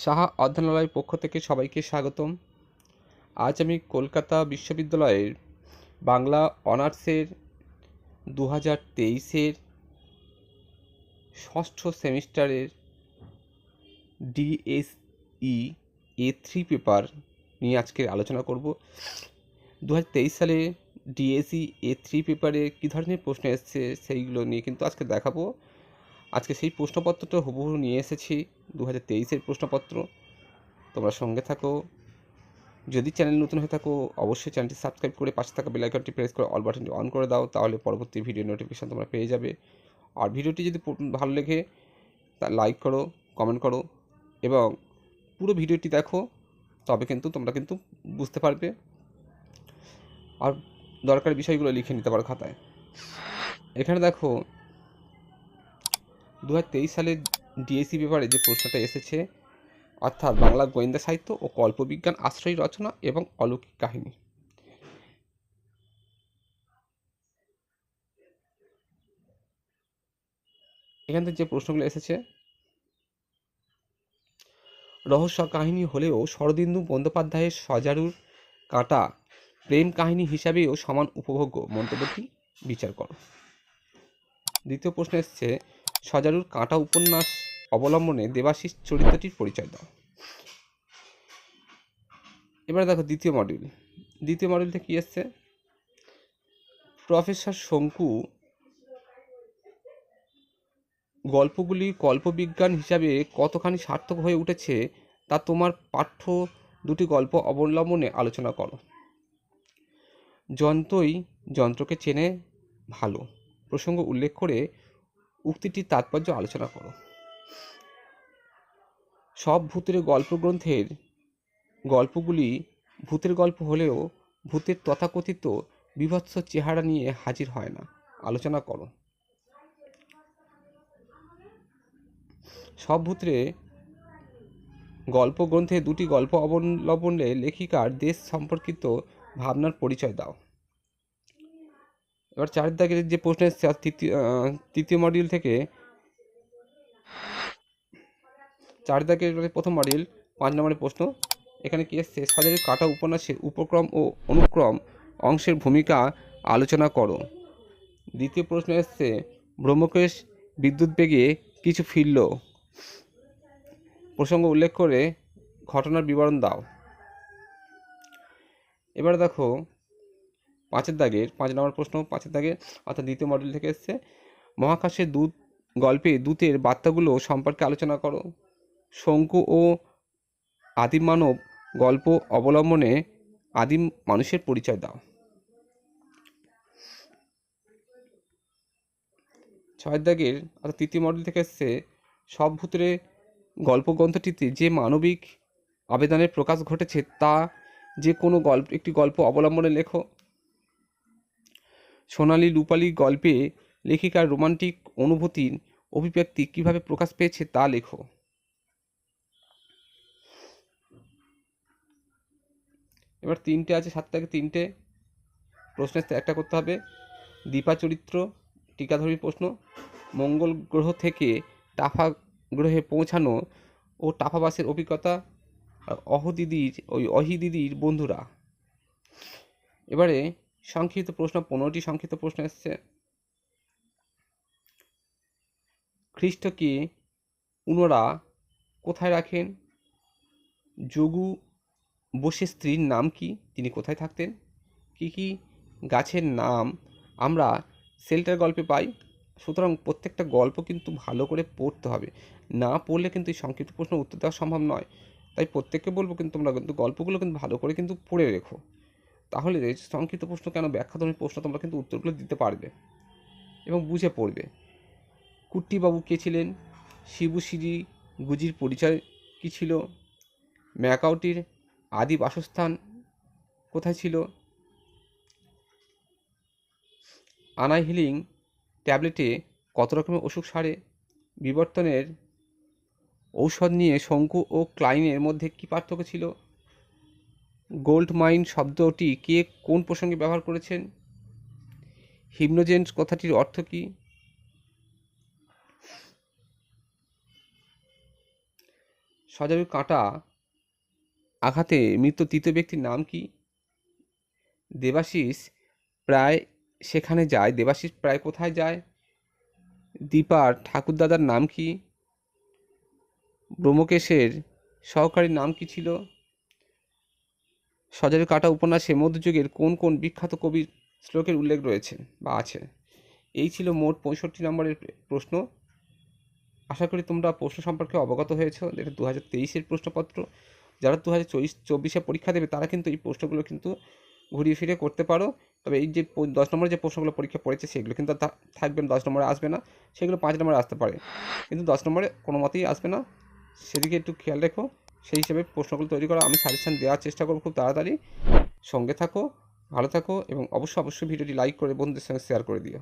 সাহা অধ্যয়নালয়ের পক্ষ থেকে সবাইকে স্বাগতম। আজ আমি কলকাতা বিশ্ববিদ্যালয়ের বাংলা অনার্সের 2023-এর ষষ্ঠ সেমিস্টারের ডিএসই A3 পেপার নিয়ে আজকে আলোচনা করব। 2023 সালে ডিএসই A3 পেপারে কী ধরনের প্রশ্ন এসেছে সেইগুলো নিয়ে কিন্তু আজকে দেখাবো। আজকে সেই প্রশ্নপত্রটা হুবহু নিয়ে এসেছি 2023-এর প্রশ্নপত্র। তোমরা সঙ্গে থাকো। যদি চ্যানেল নতুন হয়ে থাকো অবশ্যই চ্যানেলটি সাবস্ক্রাইব করে পাশে থাকা বেল আইকনটি প্রেস করে অল বাটনটি অন করে দাও, তাহলে পরবর্তী ভিডিও নোটিফিকেশান তোমরা পেয়ে যাবে। আর ভিডিওটি যদি ভালো লেগে তা লাইক করো, কমেন্ট করো এবং পুরো ভিডিওটি দেখো, তবে কিন্তু তোমরা কিন্তু বুঝতে পারবে আর দরকারি বিষয়গুলো লিখে নিতে পারো খাতায়। এখানে দেখো 2023 সালের ডিএসসি পেপারে যে প্রশ্নটা এসেছে, অর্থাৎ বাংলা গোয়েন্দা সাহিত্য ও কল্পবিজ্ঞান আশ্রয়ী রচনা এবং অলৌকিক কাহিনী। এখান থেকে যে প্রশ্নগুলো এসেছে, রহস্য কাহিনী হলেও শরদিন্দু বন্দ্যোপাধ্যায়ের সজারুর কাঁটা প্রেম কাহিনী হিসাবেও সমান উপভোগ্য, মন্তব্যটি বিচার করো। দ্বিতীয় প্রশ্ন এসছে, সজারুর কাঁটা উপন্যাস অবলম্বনে দেবাশিস চরিত্রটির পরিচয় দাও। এবার দেখো দ্বিতীয় মডিউল থেকে কী এসছে, প্রফেসর শঙ্কু গল্পগুলি কল্পবিজ্ঞান হিসাবে কতখানি সার্থক হয়ে উঠেছে তা তোমার পাঠ্য দুটি গল্প অবলম্বনে আলোচনা করো। যন্ত্রই যন্ত্রকে চেনে ভালো প্রসঙ্গ উল্লেখ করে উক্তিটির তাৎপর্য আলোচনা করো। সব ভূতের গল্পগ্রন্থের গল্পগুলি ভূতের গল্প হলেও ভূতের তথাকথিত বীভৎস চেহারা নিয়ে হাজির হয় না, আলোচনা করো। সব ভূতের গল্পগ্রন্থে দুটি গল্প অবলম্বনে লেখিকার দেশ সম্পর্কিত ভাবনার পরিচয় দাও। এবার চারের দাগের যে প্রশ্ন এসছে তৃতীয় মডিউল থেকে, চার দাগের প্রথম মডিউল 5 নম্বরের প্রশ্ন। এখানে কি এসছে, সজারুর কাঁটা উপন্যাসের উপক্রম ও অনুক্রম অংশের ভূমিকা আলোচনা করো। দ্বিতীয় প্রশ্ন এসছে, ব্রহ্মকেশ বিদ্যুৎ বেগে কিছু ফিরল প্রসঙ্গ উল্লেখ করে ঘটনার বিবরণ দাও। এবার দেখো 5 নম্বর প্রশ্ন, 5 দাগের অর্থাৎ দ্বিতীয় মডিউল থেকে এসছে, মহাকাশের দূত গল্পে দূতের বার্তাগুলো সম্পর্কে আলোচনা করো। শঙ্কু ও আদিম মানব গল্প অবলম্বনে আদিম মানুষের পরিচয় দাও। 6 দাগের অর্থাৎ তৃতীয় মডেল থেকে এসছে, সব ভূতের গল্পগ্রন্থটিতে যে মানবিক আবেদনের প্রকাশ ঘটেছে তা যে কোনো একটি গল্প অবলম্বনে লেখো। সোনালী রূপালী গল্পে লেখিকার রোমান্টিক অনুভূতির অভিব্যক্তি কিভাবে প্রকাশ পেয়েছে তা লেখো। এবার 3টে আছে, 7 থেকে 3টে প্রশ্নের একটা করতে হবে। দীপা চরিত্র টিকাধর্মী প্রশ্ন, মঙ্গল গ্রহ থেকে টাফা গ্রহে পৌঁছানো ও টাফাবাসের অভিজ্ঞতা, অহি দিদির বন্ধুরা। এবারে সংক্ষিপ্ত প্রশ্ন, 15টি সংক্ষিপ্ত প্রশ্ন এসছে। খ্রিস্টকে উনারা কোথায় রাখেন? যোগু বোসের স্ত্রীর নাম কি? তিনি কোথায় থাকতেন? কি কি গাছের নাম আমরা শেল্টার গল্পে পাই? সুতরাং প্রত্যেকটা গল্প কিন্তু ভালো করে পড়তে হবে, না পড়লে কিন্তু এই সংক্ষিপ্ত প্রশ্ন উত্তর দেওয়া সম্ভব নয়। তাই প্রত্যেককে বলবো কিন্তু তোমরা কিন্তু গল্পগুলো কিন্তু ভালো করে কিন্তু পড়ে রেখো, তাহলে সংক্ষিপ্ত প্রশ্ন কেন ব্যাখ্যাধর্মী প্রশ্ন তোমরা কিন্তু উত্তরগুলো দিতে পারবে এবং বুঝে পড়বে। কুট্টিবাবু কে ছিলেন? শিবু সিরি গুজির পরিচয় কী ছিল? ম্যাকাউটির আদি বাসস্থান কোথায় ছিল? আনাহিলিং ট্যাবলেটে কত রকমের অসুখ সারে? বিবর্তনের ঔষধ নিয়ে শঙ্কু ও ক্লাইনের মধ্যে কী পার্থক্য ছিল? গোল্ড মাইন শব্দটি কে কোন প্রসঙ্গে ব্যবহার করেছেন? হিপনোজেন্স কথাটির অর্থ কী? সজারুর কাঁটা আঘাতে মৃত তৃতীয় ব্যক্তির নাম কি? দেবাশিস প্রায় সেখানে যায়। দেবাশিস প্রায় কোথায় যায়? দীপার ঠাকুরদাদার নাম কি? ব্যোমকেশের সহকারীর নাম কি ছিল? সজারুর কাঁটা উপন্যাসে মধ্যযুগের কোন কোন বিখ্যাত কবির শ্লোকের উল্লেখ রয়েছে বা আছে? এই ছিল মোট 65 নম্বরের প্রশ্ন। আশা করি তোমরা প্রশ্ন সম্পর্কে অবগত হয়েছো। এটা 2023-এর প্রশ্নপত্র। যারা 2024-এ পরীক্ষা দেবে তারা কিন্তু এই প্রশ্নগুলো কিন্তু ঘুরিয়ে ফিরে করতে পারো। তবে এই যে 10 নম্বরের যে প্রশ্নগুলো পরীক্ষা পড়েছে সেগুলো কিন্তু থাকবে না, 10 নম্বরে আসবে না। সেগুলো 5 নম্বরে আসতে পারে, কিন্তু 10 নম্বরে কোনো মতেই আসবে না। সেদিকে একটু খেয়াল রেখো। সেই হিসেবে প্রশ্নগুলো তৈরি করো। আমি সাজেশান দেওয়ার চেষ্টা করবো খুব তাড়াতাড়ি। সঙ্গে থাকো, ভালো থাকো এবং অবশ্যই ভিডিওটি লাইক করে বন্ধুদের সঙ্গে শেয়ার করে দিও।